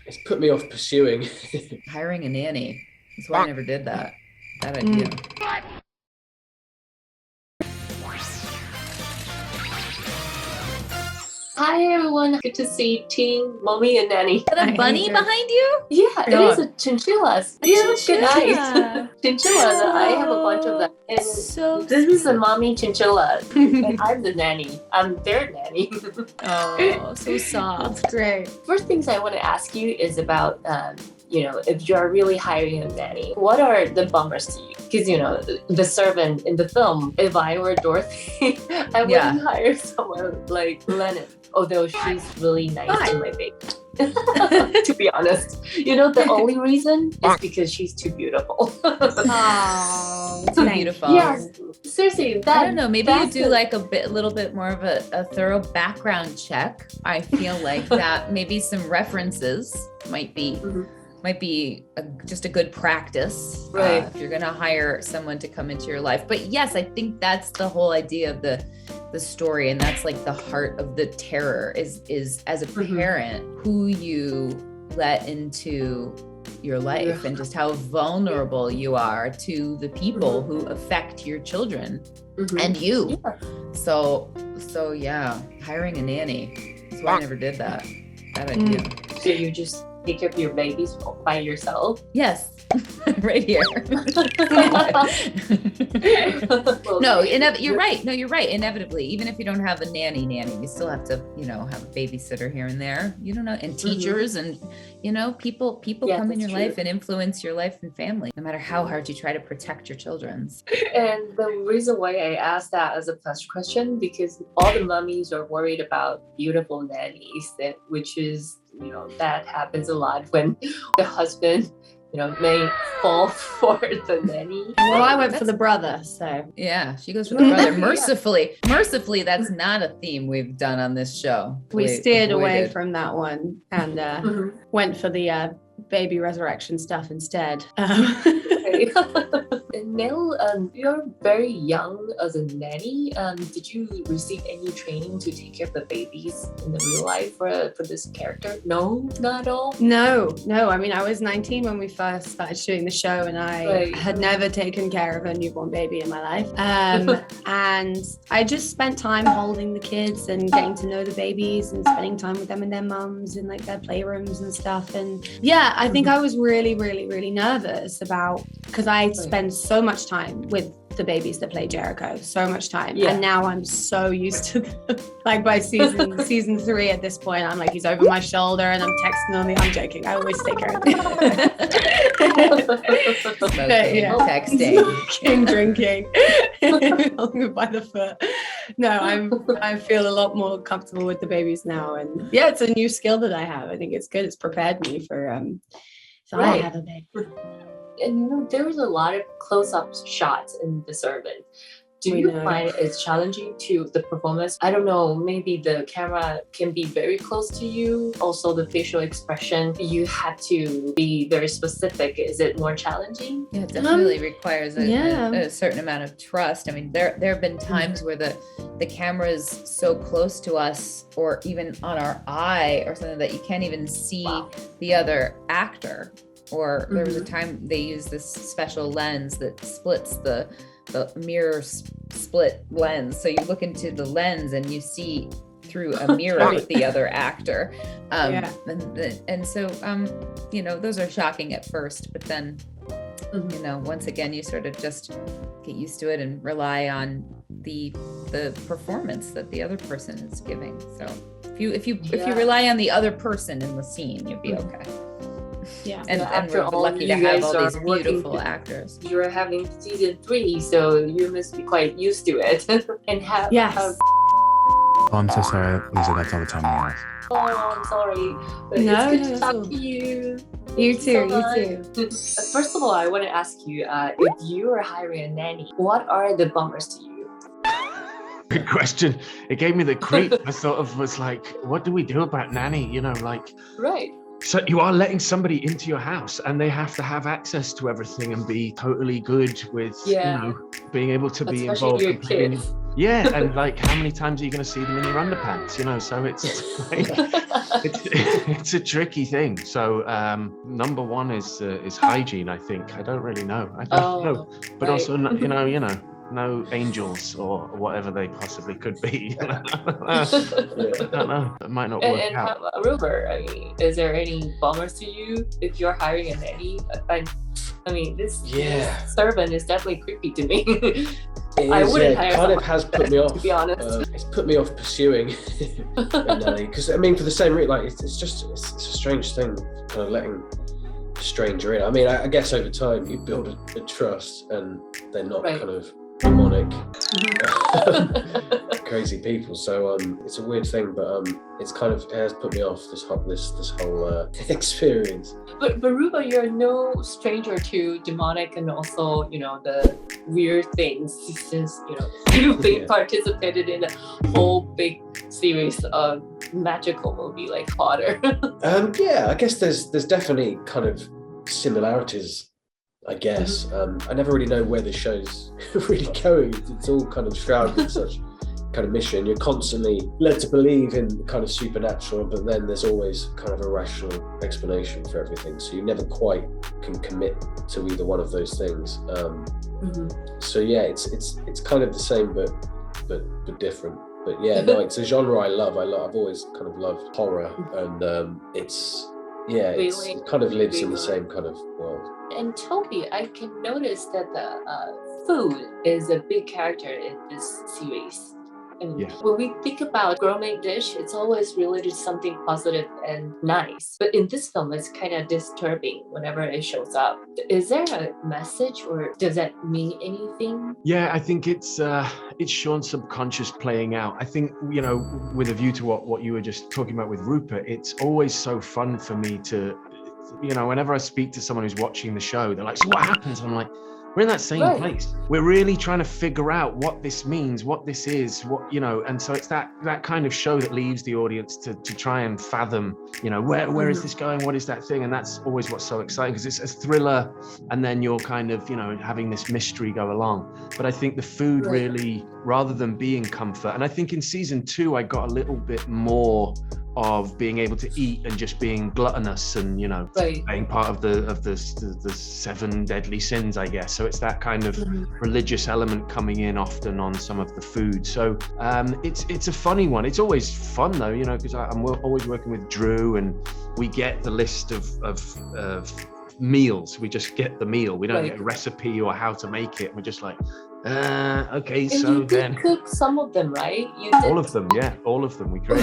It's put me off pursuing. Hiring a nanny. That's why I never did that. Bad idea. Hi everyone, good to see Team Mommy and Nanny. Is that a bunny behind you? Yeah, it is a chinchillas. Good night. Chinchillas, I have a bunch of them. And So this is a mommy chinchilla. And I'm the nanny. I'm their nanny. Oh, so soft. That's great. First things I want to ask you is about, if you're really hiring a nanny, what are the bummers to you? Because, the servant in the film, if I were Dorothy, I wouldn't hire someone like Lennon, although she's really nice to my baby. To be honest, the only reason is because she's too beautiful. Oh, it's beautiful. Yes, seriously. I don't know. Maybe you do like a little bit more of a thorough background check. I feel like that maybe some references might be just a good practice, right? If you're gonna hire someone to come into your life. But yes, I think that's the whole idea of the story, and that's like the heart of the terror is as a parent who you let into your life and just how vulnerable you are to the people who affect your children and you. So yeah, hiring a nanny. That's why I never did that. Bad idea. So you just take care of your babies by yourself? Yes. Right here. You're right. No, you're right. Inevitably, even if you don't have a nanny, you still have to, have a babysitter here and there. You don't know, and teachers and people come in your life and influence your life and family, no matter how hard you try to protect your children's. And the reason why I asked that as a first question, because all the mummies are worried about beautiful nannies, which is, that happens a lot when the husband may fall for the nanny. Well, I went for the brother, so. Yeah, she goes for the brother. Mercifully, that's not a theme we've done on this show. We steered away from that one and went for the baby resurrection stuff instead. Nell, you're very young as a nanny. Did you receive any training to take care of the babies in the real life for this character? No, not at all? No. I mean, I was 19 when we first started shooting the show, and I had never taken care of a newborn baby in my life. And I just spent time holding the kids and getting to know the babies and spending time with them and their mums in like their playrooms and stuff. And yeah, I think I was really, really, really nervous because I spend so much time with the babies that play Jericho, so much time. And now I'm so used to them. Like by season 3 at this point, I'm like, he's over my shoulder and I'm texting on I'm joking. I always take care of him. Texting, drinking, holding me by the foot. No, I feel a lot more comfortable with the babies now. And yeah, it's a new skill that I have. I think it's good. It's prepared me for I have a baby. And there was a lot of close-up shots in The Servant. Do you find it's challenging to the performance? I don't know, maybe the camera can be very close to you. Also the facial expression, you have to be very specific. Is it more challenging? Yeah, it definitely requires a certain amount of trust. I mean, there have been times where the camera is so close to us, or even on our eye or something, that you can't even see the other actor. Or there was a time they used this special lens that splits the mirror split lens. So you look into the lens and you see through a mirror with the other actor. And so, those are shocking at first, but then, once again, you sort of just get used to it and rely on the performance that the other person is giving. So if you rely on the other person in the scene, you'll be okay. Yeah, and we're lucky to have all these beautiful actors. You're having season 3, so you must be quite used to it. And how? I'm so sorry, Lisa. That's all the time we have. Oh, I'm sorry. But it's good to talk to you. You too. First of all, I want to ask you, if you were hiring a nanny, what are the bummers to you? Good question. It gave me the creep. I sort of was like, what do we do about nanny? Right. So you are letting somebody into your house and they have to have access to everything and be totally good with, being able to be involved. Especially your kids. Yeah, and like, how many times are you going to see them in your underpants? You know, so it's like, it's a tricky thing. So number one is hygiene. I think I don't really know. I don't know, but also you know, no angels or whatever they possibly could be. I don't know. It might not work out. And Rupert, I mean, is there any bummers to you if you're hiring a nanny? I mean, this servant is definitely creepy to me. I wouldn't hire kind of has put me off, to be honest. It's put me off pursuing a nanny, because I mean, for the same reason, like it's a strange thing, kind of letting a stranger in. I mean, I guess over time you build a trust, and they're not kind of demonic, crazy people. So it's a weird thing, but it has put me off this whole experience. But Ruba, you're no stranger to demonic and also, you know, the weird things, since, you know, you've participated in a whole big series of magical movie like Potter. Yeah, I guess there's definitely kind of similarities, I guess. I never really know where the show's really going. It's all kind of shrouded in such kind of mission. You're constantly led to believe in kind of supernatural, but then there's always kind of a rational explanation for everything. So you never quite can commit to either one of those things. So yeah, it's kind of the same, but different. But yeah, no, it's a genre I love. I've always kind of loved horror, and it kind of lives in the same kind of world. And Toby, I can notice that the food is a big character in this series. And when we think about gourmet dish, it's always related to something positive and nice. But in this film, it's kind of disturbing whenever it shows up. Is there a message, or does that mean anything? Yeah, I think it's Sean's subconscious playing out. I think, you know, with a view to what you were just talking about with Rupert, it's always so fun for me to, you know, whenever I speak to someone who's watching the show, they're like, so what happens? I'm like, we're in that same place. We're really trying to figure out what this means, what this is, what, you know, and so it's that kind of show that leaves the audience to try and fathom, you know, where is this going? What is that thing? And that's always what's so exciting, because it's a thriller, and then you're kind of, you know, having this mystery go along. But I think the food really, rather than being comfort, and I think in season 2, I got a little bit more of being able to eat and just being gluttonous, and, you know, being part of the 7 deadly sins, I guess. So it's that kind of religious element coming in often on some of the food. So it's a funny one. It's always fun though, you know, because I'm always working with Drew, and we get the list of meals. We just get the meal. We don't get a recipe or how to make it. We're just like, okay, and so you then cook some of them, right? All of them, yeah, all of them. We create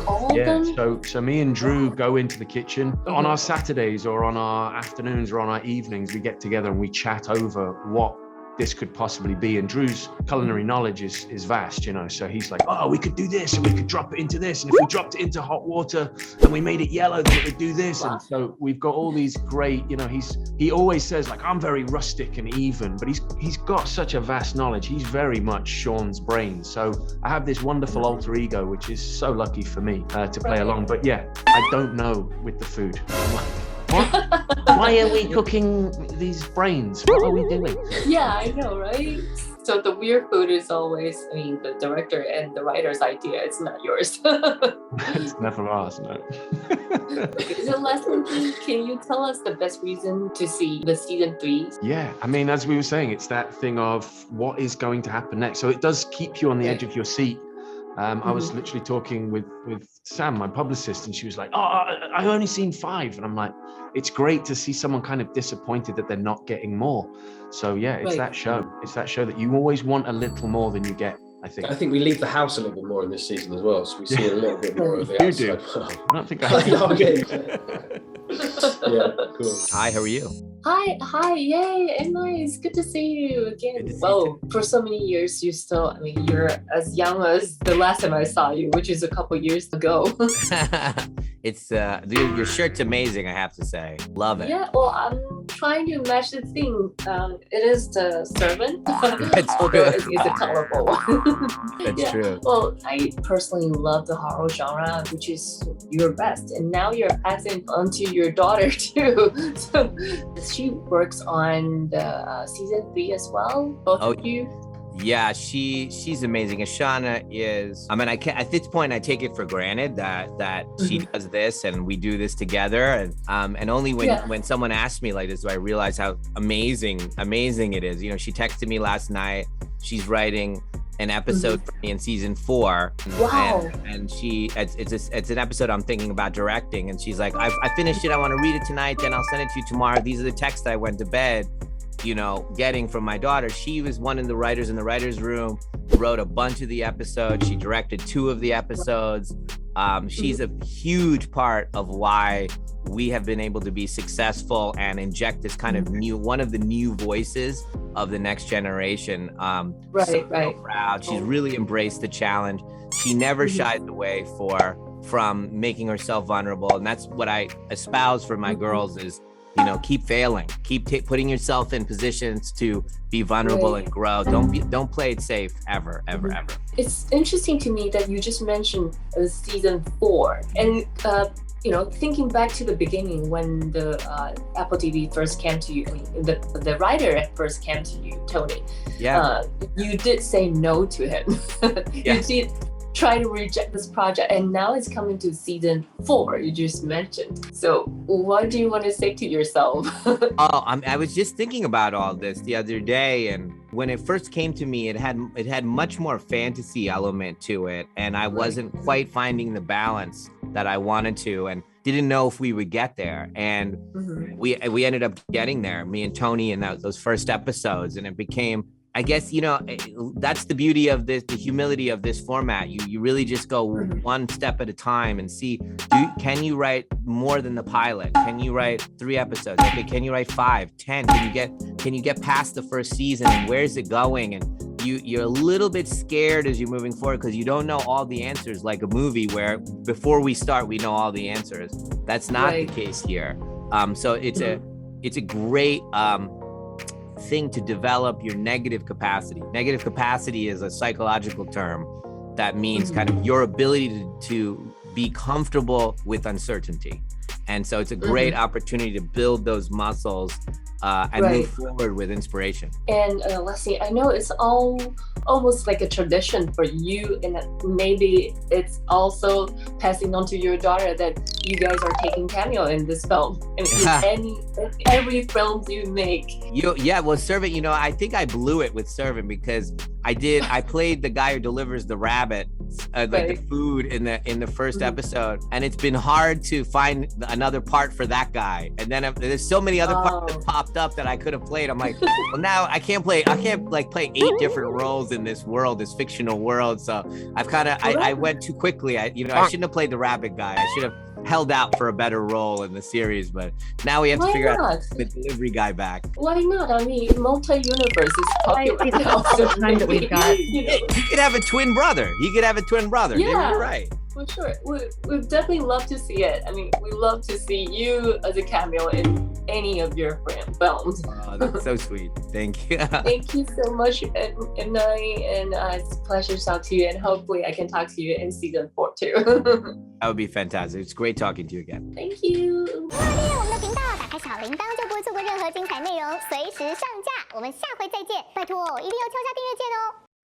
all of them. So me and Drew go into the kitchen on our Saturdays, or on our afternoons, or on our evenings. We get together and we chat over what this could possibly be. And Drew's culinary knowledge is vast, you know, so he's like, oh, we could do this, and we could drop it into this, and if we dropped it into hot water and we made it yellow, then it would do this. And so we've got all these great, you know, he always says, like, I'm very rustic and even, but he's got such a vast knowledge. He's very much Sean's brain. So I have this wonderful alter ego, which is so lucky for me to play along. But yeah, I don't know with the food. What? Why are we cooking these brains? What are we doing? Yeah, I know, right? So the weird food is always, I mean, the director and the writer's idea. It's not yours. It's never ours, no. So lastly, can you tell us the best reason to see the season 3? Yeah, I mean, as we were saying, it's that thing of what is going to happen next. So it does keep you on the edge of your seat. I was literally talking with Sam, my publicist, and she was like, oh, I've only seen 5. And I'm like, it's great to see someone kind of disappointed that they're not getting more. So yeah, it's that show. It's that show that you always want a little more than you get, I think. I think we leave the house a little bit more in this season as well. So we see a little bit more of the outside. You do. I don't think I Yeah, cool. Hi, how are you? Hi, yay, Emma, it's good to see you again. Well, for so many years, you're as young as the last time I saw you, which is a couple years ago. It's, dude, your shirt's amazing, I have to say. Love it. Yeah, well, I'm trying to match the theme. It is the servant, That's although true. it's a colorful one. That's true. Well, I personally love the horror genre, which is your best. And now you're passing on to your daughter too. So she works on the season 3 as well, both of you. Yeah, she's amazing. Ashana is, I mean, at this point I take it for granted that she does this and we do this together. And only when someone asks me like this do I realize how amazing it is. You know, she texted me last night. She's writing an episode for me in season 4. Wow. And it's an episode I'm thinking about directing. And she's like, I finished it. I want to read it tonight. Then I'll send it to you tomorrow. These are the texts I went to bed, you know, getting from my daughter. She was one of the writers in the writer's room, wrote a bunch of the episodes. She directed 2 of the episodes. She's a huge part of why we have been able to be successful and inject this kind of one of the new voices of the next generation. So proud. She's really embraced the challenge. She never shies away from making herself vulnerable. And that's what I espouse for my girls is, you know, keep failing, keep putting yourself in positions to be vulnerable and grow. Don't play it safe ever. It's interesting to me that you just mentioned season 4, and you know, thinking back to the beginning when the Apple TV first came to you, I mean, the writer first came to you, Tony. Yeah. You did say no to him. You did try to reject this project, and now it's coming to season 4 you just mentioned. So what do you want to say to yourself? I was just thinking about all this the other day, and when it first came to me, it had much more fantasy element to it, and I wasn't quite finding the balance that I wanted to, and didn't know if we would get there. And we ended up getting there, me and Tony, in those first episodes, and it became, I guess, you know, that's the beauty of this, the humility of this format. You really just go one step at a time and see, can you write more than the pilot? Can you write 3 episodes? Okay, can you write 5, 10? Can you get past the first season, and where's it going? And you're a little bit scared as you're moving forward because you don't know all the answers, like a movie where before we start, we know all the answers. That's not the case here. So it's a great thing to develop your negative capacity. Negative capacity is a psychological term that means kind of your ability to be comfortable with uncertainty. And so it's a great opportunity to build those muscles and move forward with inspiration. And Leslie, I know it's almost like a tradition for you, and maybe it's also passing on to your daughter that you guys are taking cameo in this film. In every film you make. Well, Servant, you know, I think I blew it with Servant because I played the guy who delivers the rabbit, like the food in the first episode, and it's been hard to find another part for that guy. And then there's so many other parts that popped up that I could have played. I'm like, well, now I can't play 8 different roles in this world, this fictional world. So I went too quickly. I shouldn't have played the rabbit guy. I should have held out for a better role in the series, but now we have to figure out the delivery guy back. Why not? I mean, multi-universe is popular now. The time that we've got. He could have a twin brother. Yeah. You're right. For sure. We definitely love to see it. I mean, we love to see you as a cameo in any of your films. Oh, that's so sweet. Thank you. Thank you so much, Nani, and it's a pleasure to talk to you, and hopefully I can talk to you in season 4 too. That would be fantastic. It's great talking to you again. Thank you. 订阅我们的频道，打开小铃铛就不会错过任何精彩内容，随时上架。我们下回再见，拜托一定要敲下订阅键哦。